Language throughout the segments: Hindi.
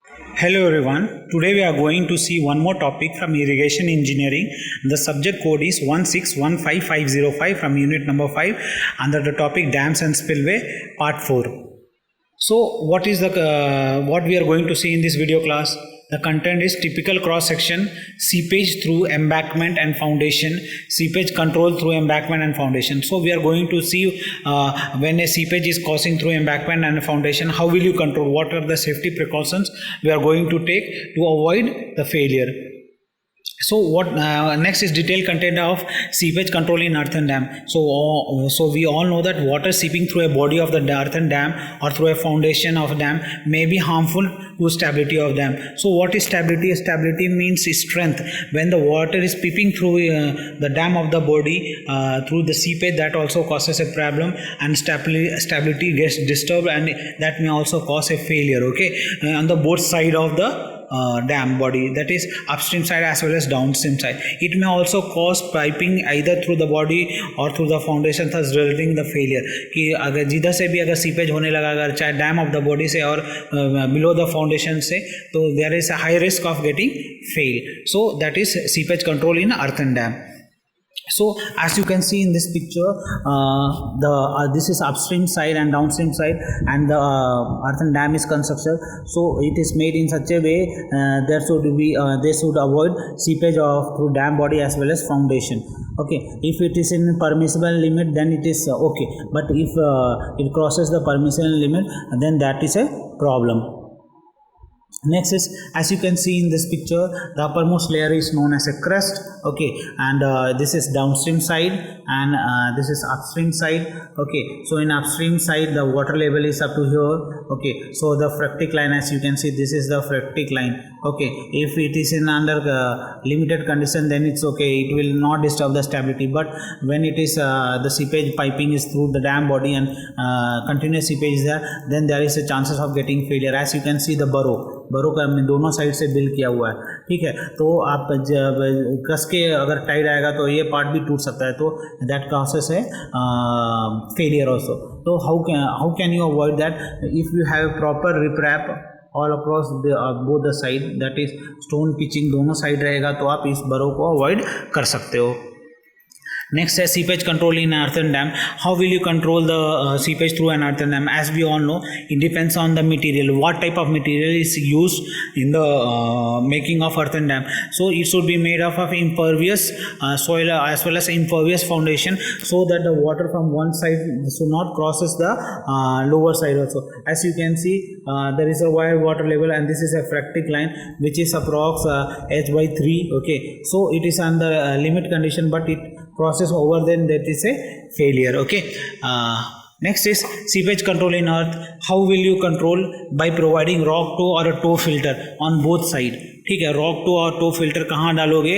Hello everyone, today we are going to see one more topic from irrigation engineering. The subject code is 1615505 from unit number 5 under the topic dams and spillway part 4. So what we are going to see in this video class? The content is typical cross section, seepage through embankment and foundation, seepage control through embankment and foundation. So we are going to see when a seepage is causing through embankment and foundation, how will you control? What are the safety precautions we are going to take to avoid the failure? So next is detailed content of seepage control in earthen dam. So we all know that water seeping through a body of the earthen dam or through a foundation of a dam may be harmful to stability of dam. So what is stability? Stability means strength. When the water is peeping through the dam of the body through the seepage, that also causes a problem, and stability gets disturbed, and that may also cause a failure. Okay, on the both side of the dam body, that is upstream side as well as downstream side. It may also cause piping either through the body or through the foundation, thus resulting the failure. कि अगर जिधर से भी अगर सीपेज होने लगा, अगर चाहे डैम ऑफ द बॉडी से और बिलो द फाउंडेशन से, तो there is a high risk of getting fail. So that is seepage control in earthen dam. So as you can see in this picture, this is upstream side and downstream side, and the earthen dam is constructed. So it is made in such a way they should avoid seepage of through dam body as well as foundation. Okay, if it is in permissible limit, then it is okay, but if it crosses the permissible limit, then that is a problem. Next is, as you can see in this picture, the uppermost layer is known as a crust. Okay, and this is downstream side, and this is upstream side. Okay, so in upstream side the water level is up to here. Okay, so the phreatic line, as you can see, this is the phreatic line. Okay, if it is in under limited condition, then it's okay, it will not disturb the stability. But when it is the seepage piping is through the dam body and continuous seepage is there, then there is a chances of getting failure. As you can see, the बरो का हमने दोनों साइड से बिल किया हुआ है. ठीक है, तो आप जब कस के अगर टाइट आएगा तो ये पार्ट भी टूट सकता है, तो दैट कॉसेस है फेलियर ऑल्सो. तो how can you avoid that? If you have proper RepRap all across both the side, that is stone pitching दोनों साइड रहेगा, तो आप इस बरो को अवॉइड कर सकते हो. Next is seepage control in earthen dam. How will you control the seepage through an earthen dam? As we all know, it depends on the material. What type of material is used in the making of earthen dam? So it should be made up of impervious soil as well as impervious foundation, so that the water from one side should not crosses the lower side also. As you can see, there is a wide water level, and this is a phreatic line which is approx h/3. Okay, so it is under limit condition, but it crosses over, then that is a failure. Okay, next is seepage control in earth. How will you control? By providing rock toe or a toe filter on both side. ठीक है, रॉक टो और टो फिल्टर कहाँ डालोगे?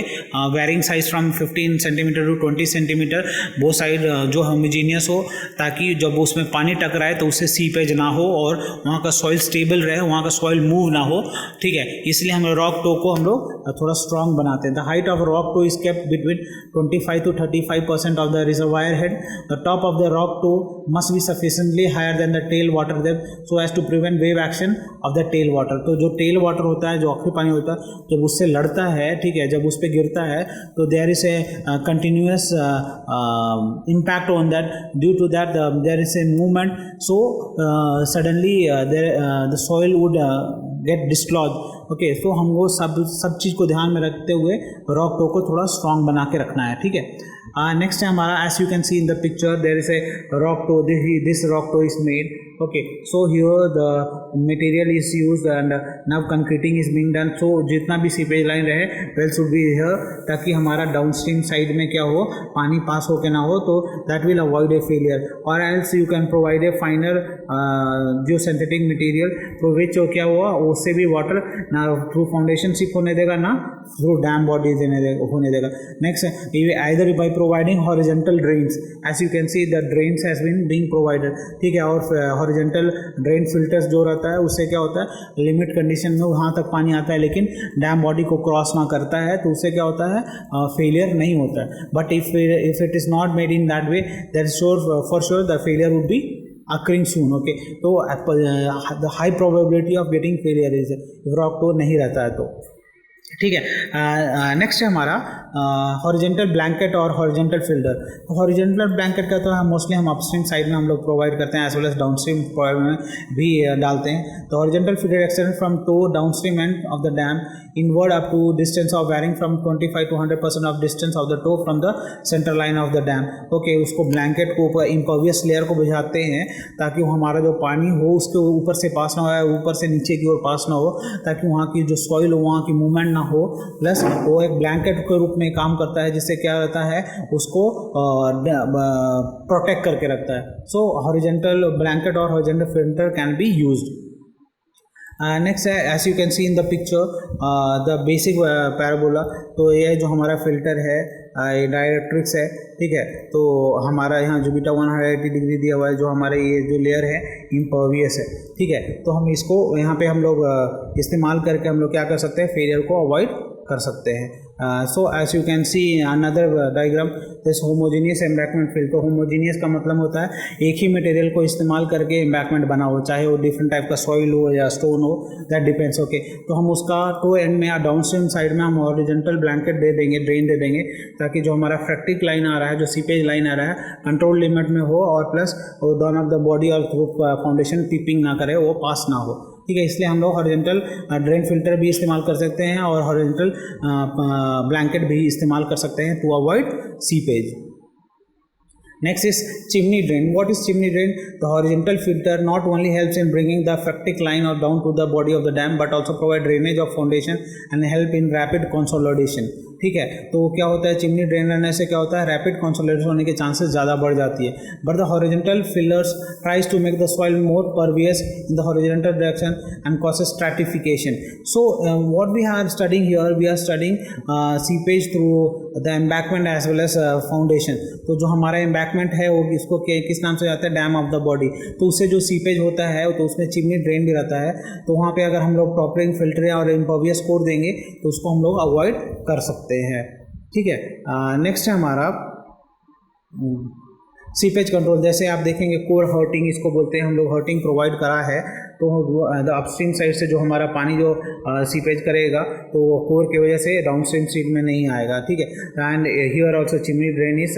Varying size from 15 centimetre to 20 centimetre, वो साइड जो होमोजीनियस हो, ताकि जब उसमें पानी टकराए तो उससे सीपेज ना हो और वहाँ का सॉइल स्टेबल रहे, वहाँ का सॉइल मूव ना हो. ठीक है, इसलिए हम रॉक टो को हम लोग थोड़ा स्ट्रॉन्ग बनाते हैं. The height of rock toe is kept between 25 to 35% of the reservoir head. The top of the rock toe must be sufficiently higher than the tail water depth, so as to prevent wave action of the tail water. तो जो टेल वाटर होता है, जो आखिरी पानी होता है, जब उससे लड़ता है, ठीक है, जब उस पर गिरता है, तो there is a continuous impact on that. Due to that there is a movement, so suddenly the soil would get dislodge. Okay, तो हमको सब चीज़ को ध्यान में रखते हुए रॉक टो को थोड़ा स्ट्रॉन्ग बना के रखना है. ठीक है, नेक्स्ट है हमारा, as you can see in the picture, there is a rock toe. This rock toe is made. Okay, so here the material is used and now concreting is being done. So जितना भी सीपेज लाइन रहे, well should be here, ताकि हमारा डाउनस्ट्रीम साइड में क्या हो, पानी पास हो के ना हो, तो that will avoid a failure. Or else you can provide a finer जो synthetic material, तो which क्या हुआ, उससे भी वाटर ना थ्रू फाउंडेशन सिप होने देगा, ना थ्रू डैम बॉडी होने देगा. Next, either by providing horizontal drains. As you can see, the drains has been being provided. ठीक है, और हॉरिजॉन्टल ड्रेन फिल्टर्स जो रहता है, उससे क्या होता है, लिमिट कंडीशन में वहाँ तक पानी आता है, लेकिन डैम बॉडी को क्रॉस ना करता है, तो उससे क्या होता है, फेलियर नहीं होता है. But if it is not made in that way, that for sure the failure would be occurring soon. Okay, तो the high probability of getting failure is if rock तो नहीं रहता है तो ठीक है। नेक्स्ट है हमारा हॉरिजेंटल ब्लैंकेट और हॉरिजेंटल फिल्टर। तो हॉरिजेंटल ब्लैंकेट का तो मोस्टली हम अपस्ट्रीम साइड में हम लोग प्रोवाइड करते हैं एज वेल एज डाउनस्ट्रीम में भी डालते हैं। तो horizontal filter extend from toe downstream end of the dam inward up to distance of varying from 25 to 100% of distance of the toe from the centre line of the dam. Okay, उसको ब्लैंकेट को ऊपर इम्पर्वियस लेयर को बुझाते हैं ताकि वो हमारा जो पानी हो उसके ऊपर से पास ना हो, ऊपर से नीचे की ओर पास ना हो, ताकि वहाँ की जो सॉइल हो वहाँ की मूवमेंट ना हो। प्लस वो एक ब्लैंकेट के रूप में काम करता है जिससे क्या रहता है उसको प्रोटेक्ट करके रखता है। सो हॉरिजेंटल ब्लैंकेट और horizontal filter can be used. Next है as you can see in the picture the basic parabola. तो ये जो हमारा फिल्टर है ये डायरेक्ट्रिक्स है, ठीक है। तो हमारा यहाँ जो बीटा 180 डिग्री दिया हुआ है, जो हमारे ये जो लेयर है इम्पर्वियस है, ठीक है। तो हम इसको यहाँ पे हम लोग इस्तेमाल करके हम लोग क्या कर सकते हैं, फेलियर को अवॉइड कर सकते हैं। So as you can see another diagram this homogeneous embankment fill. तो होमोजीनियस का मतलब होता है एक ही मटेरियल को इस्तेमाल करके एम्बैकमेंट बना हो, चाहे वो डिफरेंट टाइप का सॉइल हो या स्टोन हो, दैट डिपेंड्स। ओके, तो हम उसका टो एंड में या डाउन स्ट्रीम साइड में हम हॉरिजॉन्टल ब्लैंकेट दे देंगे, ड्रेन दे देंगे, ताकि जो हमारा फ्रैक्टिक लाइन आ रहा है, जो सीपेज लाइन आ रहा है, कंट्रोल लिमिट में हो और plus down of the body और थ्रू फाउंडेशन टिपिंग ना करे, वो पास ना हो, ठीक है। इसलिए हम लोग हॉरिजॉन्टल ड्रेन फिल्टर भी इस्तेमाल कर सकते हैं और हॉरिजॉन्टल ब्लैंकेट भी इस्तेमाल कर सकते हैं to avoid seepage. Next is chimney drain. What is chimney drain? The horizontal filter not only helps in bringing the fractic line or down to the body of the dam, but also provide drainage of foundation and help in rapid consolidation. ठीक है, तो क्या होता है चिमनी ड्रेन रहने से क्या होता है, रैपिड कंसोलिडेशन होने के चांसेस ज़्यादा बढ़ जाती है। But the horizontal filters tries to make the soil more pervious in the horizontal direction and causes stratification. So what we are studying here, we are studying seepage through the embankment as well as foundation. तो जो हमारा एम्बैकमेंट है वो इसको किस नाम से जाता है, डैम ऑफ द बॉडी। तो उससे जो सीपेज होता है तो उसमें चिमनी ड्रेन भी रहता है, तो वहाँ पे अगर हम लोग प्रॉपरिंग फिल्टर और इम्पर्वियस कोड देंगे तो उसको हम लोग अवॉइड कर सकते हैं, ठीक है। नेक्स्ट है हमारा सीपेज कंट्रोल। जैसे आप देखेंगे कोर हर्टिंग इसको बोलते हैं, हम लोग हर्टिंग प्रोवाइड करा है, तो अपस्ट्रीम साइड से जो हमारा पानी जो सीपेज करेगा तो वो कोर की वजह से डाउनस्ट्रीम साइड में नहीं आएगा, ठीक है। And here also chimney drain is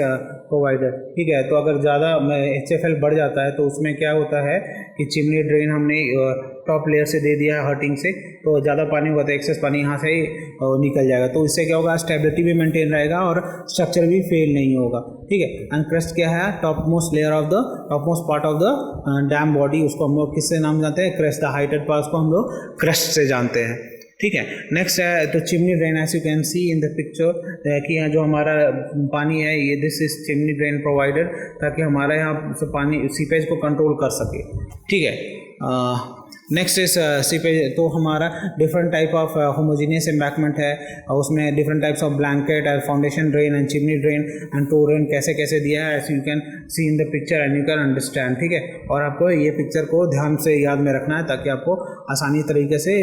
provided, ठीक है। तो अगर ज़्यादा HFL बढ़ जाता है तो उसमें क्या होता है कि चिमनी ड्रेन हमने टॉप लेयर से दे दिया है हर्टिंग से, तो ज़्यादा पानी होगा तो एक्सेस पानी यहाँ से ही निकल जाएगा, तो इससे क्या होगा, स्टेबिलिटी भी मेंटेन रहेगा और स्ट्रक्चर भी फेल नहीं होगा, ठीक है। एंड क्रस्ट क्या है, top most layer of the top most part of the dam body, उसको हम लोग किससे नाम जानते हैं, क्रस्ट। द हाइटेड पार्ट को हम लोग क्रस्ट से जानते हैं, ठीक है। नेक्स्ट है तो chimney drain. As you can see in the picture कि यहाँ जो हमारा पानी है ये this is chimney drain provided, ताकि हमारा यहाँ से पानी सीपेज को कंट्रोल कर सके, ठीक है। Next is seepage. तो हमारा different type of homogeneous embankment है, उसमें डिफरेंट टाइप्स ऑफ ब्लैंकेट और foundation drain and chimney drain and toe drain कैसे कैसे दिया है, as you can see in the picture and you can understand, ठीक है। और आपको ये पिक्चर को ध्यान से याद में रखना है ताकि आपको आसानी तरीके से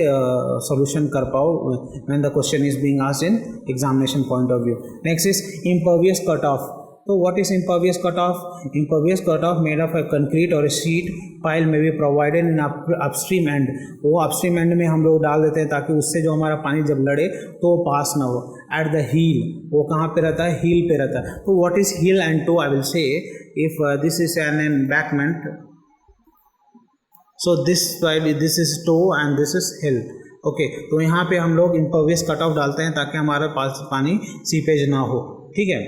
सोल्यूशन कर पाओ when the question is being asked in examination point of view. Next is impervious cut of. So what is impervious cutoff? Impervious cutoff made of a concrete or a sheet pile may be provided in upstream end. वो upstream end में हम लोग डाल देते हैं ताकि उससे जो हमारा पानी जब लड़े तो वो पास ना हो। At the heel, वो कहाँ पे रहता है, heel पे रहता है। तो what is heel and toe? I will say if this is an embankment, so this is toe and this is hill. Okay, तो यहाँ पे हम लोग impervious cutoff डालते हैं ताकि हमारे पास पानी सीपेज ना हो, ठीक है।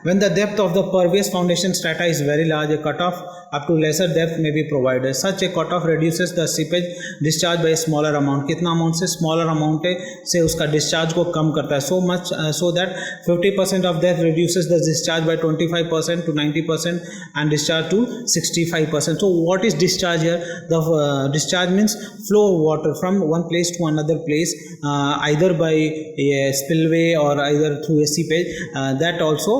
When the depth of the pervious foundation strata is very large, a cutoff up to lesser depth may be provided. Such a cutoff reduces the seepage discharge by a smaller amount. कितना amount से, smaller amount से उसका discharge को कम करता है, so much so that 50% of that reduces the discharge by 25% to 90% and discharge to 65%. So what is discharge here? The discharge means flow of water from one place to another place, either by a spillway or either through a seepage. That also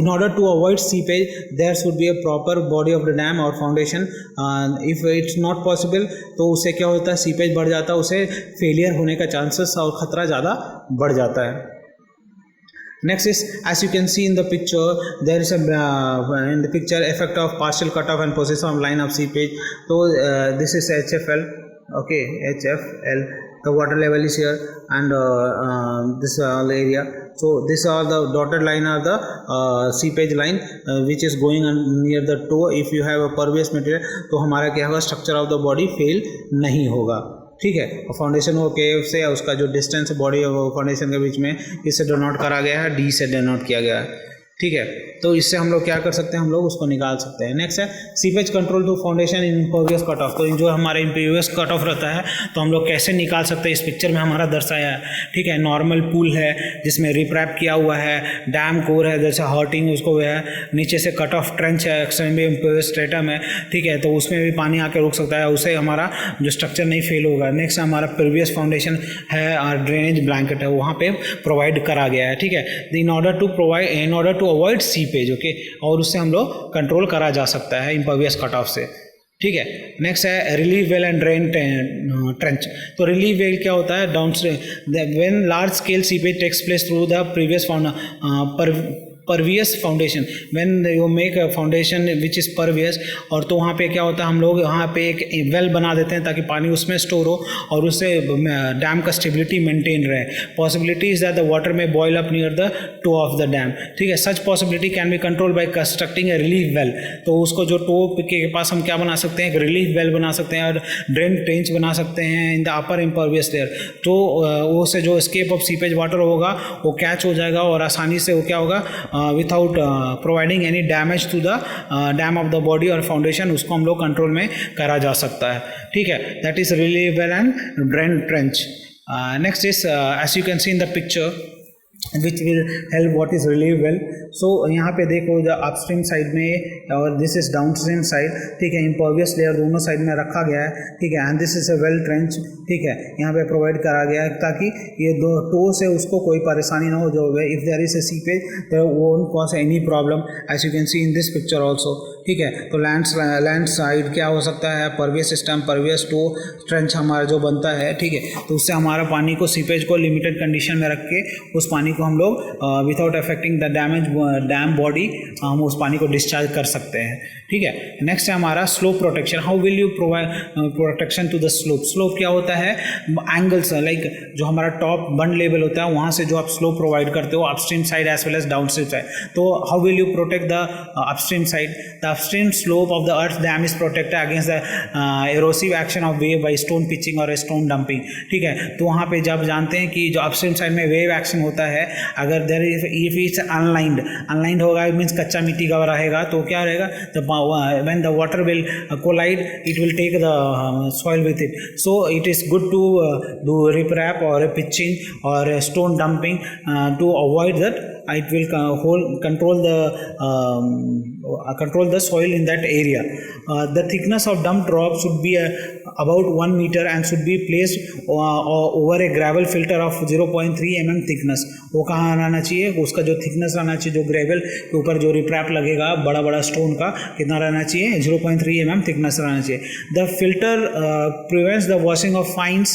in order to avoid seepage there should be a proper body of the dam or foundation. If it's not possible तो उससे क्या होता है, सीपेज बढ़ जाता है, उसे फेलियर होने का चांसेस और ख़तरा ज़्यादा बढ़ जाता है। Next is, as you can see in the picture, there is a in the picture effect of partial cutoff and position of line of seepage. So this is HFL, okay, HFL. The water level is here, and this all area. So this are the dotted line are the seepage line which is going near the toe. If you have a pervious material, तो हमारा क्या होगा, structure of the body fail नहीं होगा, ठीक है। और फाउंडेशन वो केव से उसका जो डिस्टेंस बॉडी और फाउंडेशन के बीच में किससे डिनोट करा गया है, डी से डिनोट किया गया है, ठीक है। तो इससे हम लोग क्या कर सकते हैं, हम लोग उसको निकाल सकते हैं। नेक्स्ट है seepage control to foundation in impervious cut off. तो जो हमारा इम्पर्वियस कट ऑफ रहता है तो हम लोग कैसे निकाल सकते हैं, इस पिक्चर में हमारा दर्शाया है, ठीक है। नॉर्मल पूल है जिसमें रिप्रैप किया हुआ है, डैम कोर है जैसे हर्टिंग उसको है, नीचे से कट ऑफ ट्रेंच है, एक्सट्रीमली इम्पर्वियस स्ट्रेटम है, ठीक है। तो उसमें भी पानी आके रुक सकता है, उससे हमारा जो स्ट्रक्चर नहीं फेल होगा। नेक्स्ट हमारा प्रीवियस फाउंडेशन है और ड्रेनेज ब्लैंकेट है, वहाँ पे प्रोवाइड करा गया है, ठीक है। In order to avoid seepage, okay, और उससे हम लोग कंट्रोल करा जा सकता है इम्पर्वियस कट ऑफ से, ठीक है। नेक्स्ट है relief well and drain trench. तो रिलीव वेल क्या होता है, down when large scale seepage takes place through the previous pervious foundation, when you make a foundation which is pervious, और तो वहाँ पे क्या होता है, हम लोग वहाँ पे एक वेल बना देते हैं ताकि पानी उसमें स्टोर हो और उससे डैम का स्टेबिलिटी मेंटेन रहे। Possibility is that the water में boil up near the toe of the dam, ठीक है। Such possibility can be control by constructing a relief well. तो उसको जो टो के पास हम क्या बना सकते हैं, एक रिलीफ वेल बना सकते हैं और ड्रेन ट्रेंच बना सकते हैं in the upper impervious layer. तो वो से जो एस्केप ऑफ सीपेज वाटर होगा वो कैच हो जाएगा और आसानी से वो क्या होगा, without providing any damage to the dam of the body और फाउंडेशन, उसको हम लोग कंट्रोल में करा जा सकता है, ठीक है। That is relief well and drain trench. Next is as you can see in the picture which will help what is relief well. So यहाँ पे देखो जो अपस्ट्रीम साइड में और दिस इज डाउनस्ट्रीम साइड, ठीक है। इम्पर्वियस लेयर दोनों साइड में रखा गया है, ठीक है। And this is a well trench, ठीक है, यहाँ पे प्रोवाइड करा गया है ताकि ये दो टो से उसको कोई परेशानी ना हो। जो if there is a seepage there won't cause any problem, as you can see in this picture also, ठीक है। तो लैंड साइड क्या हो सकता है, pervious system, pervious toe trench हमारा जो बनता है, ठीक है। तो उससे हमारा पानी को, सीपेज को लिमिटेड कंडीशन में रख के उस पानी को हम लोग without affecting the dam body हम उस पानी को डिस्चार्ज कर सकते हैं, ठीक है। नेक्स्ट है हमारा slope protection. How will you provide protection to the slope. Slope क्या होता है, एंगल्स, लाइक जो हमारा टॉप बंड लेवल होता है वहाँ से जो आप स्लोप प्रोवाइड करते हो upstream side as well as downstream side. तो how will you protect the upstream side, the upstream slope of the earth dam is protected against the erosive action of wave by stone pitching और स्टोन डंपिंग, ठीक है। तो वहाँ पे जब जानते हैं कि जो अपस्ट्रीम साइड में वेव एक्शन होता है, अगर there is if it's unlined होगा, इट मीन्स कच्चा मिट्टी का रहेगा, तो क्या रहेगा, जब when the water will collide, it will take the soil with it. So it is good to do riprap or pitching or stone dumping to avoid that. It will control the soil in that area. The thickness of dump drop should be about 1 meter and should be placed over a gravel filter of 0.3 mm thickness. वो कहाँ रहना चाहिए, उसका जो थिकनेस रहना चाहिए, जो ग्रेवल के ऊपर जो रिप्रैप लगेगा बड़ा बड़ा स्टोन का, कितना रहना चाहिए, 0.3 mm थिकनेस रहना चाहिए। The filter prevents the washing of fines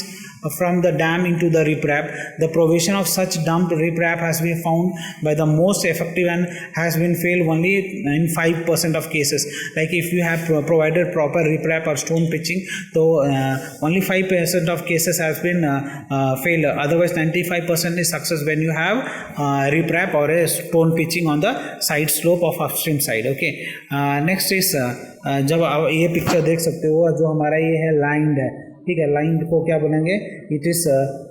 from the dam into the riprap. The provision of such dumped riprap has been found by the most effective and has been failed only in 5% of cases. Like if you have provided proper riprap or stone pitching, so only 5% of cases has been failed. Otherwise 95% is success when you have riprap or a stone pitching on the side slope of upstream side. Okay. Next is जब आप ये पिक्चर देख सकते हो, जो हमारा ये है लाइंड है, ठीक है। लाइन को क्या बोलेंगे, इट इज़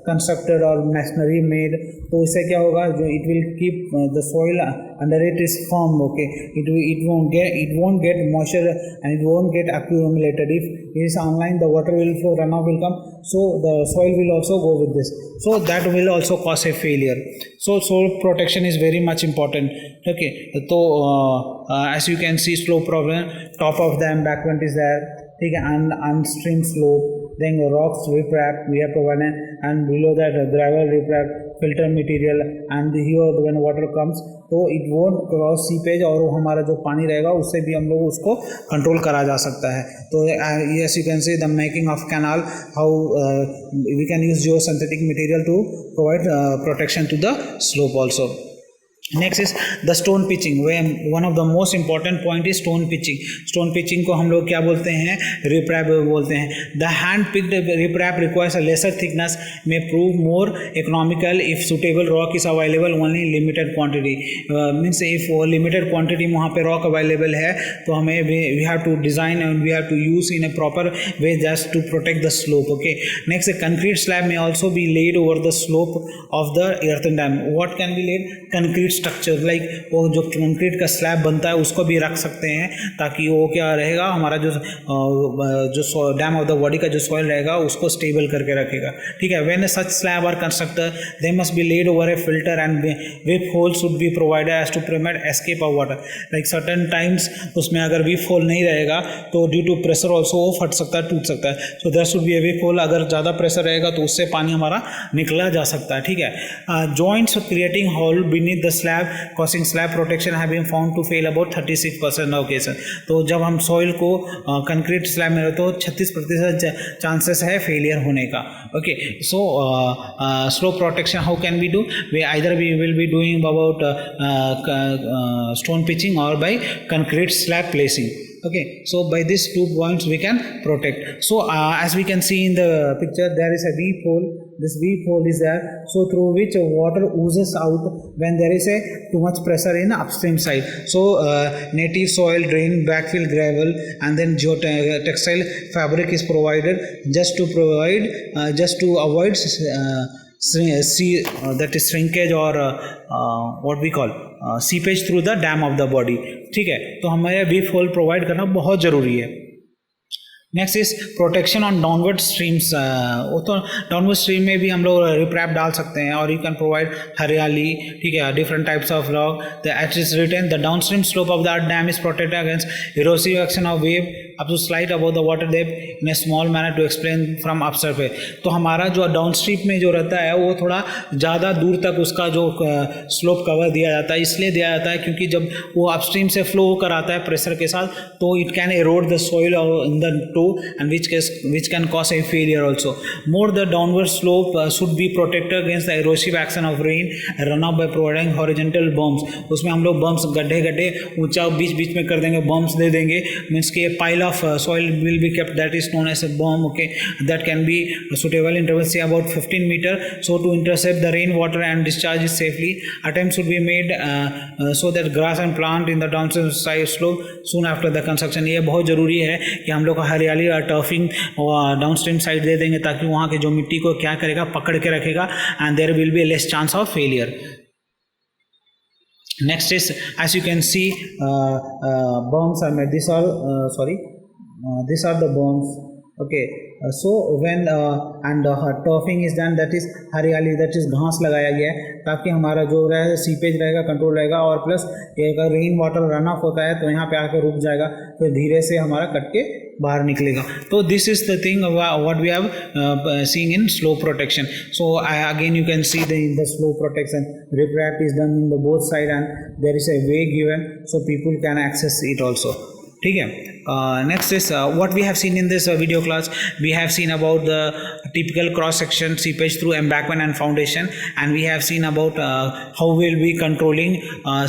कंस्ट्रक्टेड और मैशनरी मेड। तो इससे क्या होगा, जो it will keep the soil under it is firm, okay. It won't get moisture and it won't get accumulated. If it is online, the water will flow, runoff will come, so the soil will also go with this, so that will also cause a failure. So soil protection is very much important, okay. So as you can see, slope problem, top of the embankment is there, ठीक है, unstream slope, then rocks riprap we have provided, and below that gravel riprap, filter material, and here when water comes तो it won't cross seepage, और वो हमारा जो पानी रहेगा उससे भी हम लोग उसको कंट्रोल करा जा सकता है। तो yes, you can see the making of canal, how we can use geosynthetic material to provide protection to the slope also. Next is the stone pitching, way one of the most important point is stone pitching. Stone pitching को हम लोग क्या बोलते हैं, रिप्रैप बोलते हैं. The hand picked riprap requires a lesser thickness, may prove more economical if suitable rock is available only in limited quantity. Means if limited quantity में वहाँ पे रॉक अवेलेबल है तो हमें we have to design and we have to use in a proper way just to protect the slope. Okay, next concrete slab may also be laid over the slope of the earthen dam. What can be laid, concrete structure, like वो जो कंक्रीट का स्लैब बनता है उसको भी रख सकते हैं ताकि वो क्या रहेगा, हमारा जो डैम ऑफ द बॉडी का जो सॉइल रहेगा उसको स्टेबल करके रखेगा. ठीक है. When such slab are constructed they must be laid over a filter and weep hole should be provided as to prevent escape of water. Like certain times उसमें अगर विप होल नहीं रहेगा तो ड्यू टू प्रेशर ऑल्सो वो फट सकता है, टूट सकता है. So there should be a weep hole. अगर ज़्यादा प्रेशर रहेगा तो उससे पानी हमारा निकला जा सकता है. ठीक है. Joints creating hole beneath the slab causing slab protection have been found to fail about 36% of cases. तो जब हम सॉइल को कंक्रीट स्लैब में तो 36% चांसेस है फेलियर होने का. Okay, so slope protection how can we do, we either we will be doing about stone pitching और by concrete slab placing. Okay, so by these 2 points we can protect. So as we can see in the picture, there is a weep hole. This weep hole is there, so through which water oozes out when there is a too much pressure in upstream side. So native soil, drain, backfill gravel, and then geotextile fabric is provided just to avoid that is shrinkage or what we call seepage through the dam of the body. ठीक है. तो हमें वीप होल प्रोवाइड करना बहुत ज़रूरी है. Next is protection on downward streams. वो तो डाउनवर्ड स्ट्रीम में भी हम लोग रिप्रैप डाल सकते हैं और यू कैन प्रोवाइड हरियाली. ठीक है. Different types of rock. The at is written the downstream slope of the dam is protected against erosive action of wave up to slide about the water depth in a small manner to explain from up surface. तो हमारा जो डाउन स्ट्रीम में जो रहता है वो थोड़ा ज़्यादा दूर तक उसका जो स्लोप कवर दिया जाता है, इसलिए दिया जाता है क्योंकि जब वो अपस्ट्रीम से फ्लो होकर आता है प्रेशर के साथ तो it can arrowed the soil in the toe and which can cause a failure also. More the downward slope should be protected against the erosive action of rain runoff by providing horizontal berms. उसमें हम लोग बम्स गड्ढे ऊंचा बीच में कर देंगे, बम्स दे देंगे. मीन्स कि pile of soil will be kept, that is known as a berm. Okay, that can be suitable interval say about 15 meter, so to intercept the rain water and discharge it safely. Attempts should be made so that grass and plant in the downstream side slope soon after the construction. ये बहुत ज़रूरी है कि हम लोग हरियाली और टर्फिंग डाउनस्ट्रीम साइड दे देंगे ताकि वहाँ के जो मिट्टी को क्या करेगा, पकड़ के रखेगा and there will be less chance of failure. Next is as you can see berms are made. These are the berms. Okay, so when and turfing is done, that is हरियाली, that is घास लगाया गया है ताकि हमारा जो रहेगा सीपेज रहेगा कंट्रोल रहेगा और प्लस अगर रेन वाटर रन ऑफ होता है तो यहाँ पे आकर रुक जाएगा, फिर धीरे से हमारा कट के बाहर निकलेगा. तो this is the thing what we have seeing in slope protection. So again you can see the slope protection riprap is done in the both side and there is a way given so people can access it also. ठीक है. Next is what we have seen in this video class. We have seen about the typical cross section seepage through embankment and foundation, and we have seen about how we'll be controlling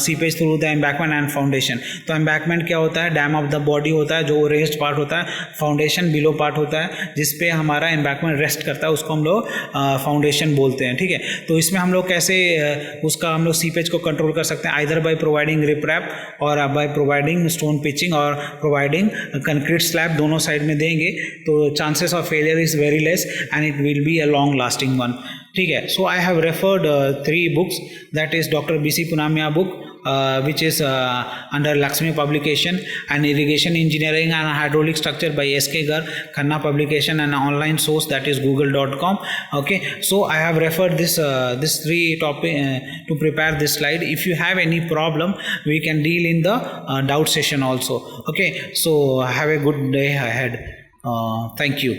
seepage through the embankment and foundation. तो embankment क्या होता है, डैम ऑफ द बॉडी होता है जो रेस्ड पार्ट होता है. फाउंडेशन बिलो पार्ट होता है जिसपे हमारा embankment रेस्ट करता है, उसको हम लोग फाउंडेशन बोलते हैं. ठीक है. तो इसमें हम लोग कैसे उसका हम लोग सीपेज को कंट्रोल कर सकते हैं, आइदर बाय प्रोवाइडिंग रिप्रैप और बाय प्रोवाइडिंग स्टोन पिचिंग और प्रोवाइडिंग कंक्रीट स्लैब. दोनों साइड में देंगे तो chances of failure is very less and it will be a long lasting one. ठीक है. So I have referred 3 books, that is doctor BC Punamiya book which is under Lakshmi publication, and irrigation engineering and hydraulic structure by SK Garg, Khanna publication, and an online source that is google.com. Okay, so I have referred this 3 topic to prepare this slide. If you have any problem we can deal in the doubt session also. Okay, so have a good day ahead. Thank you.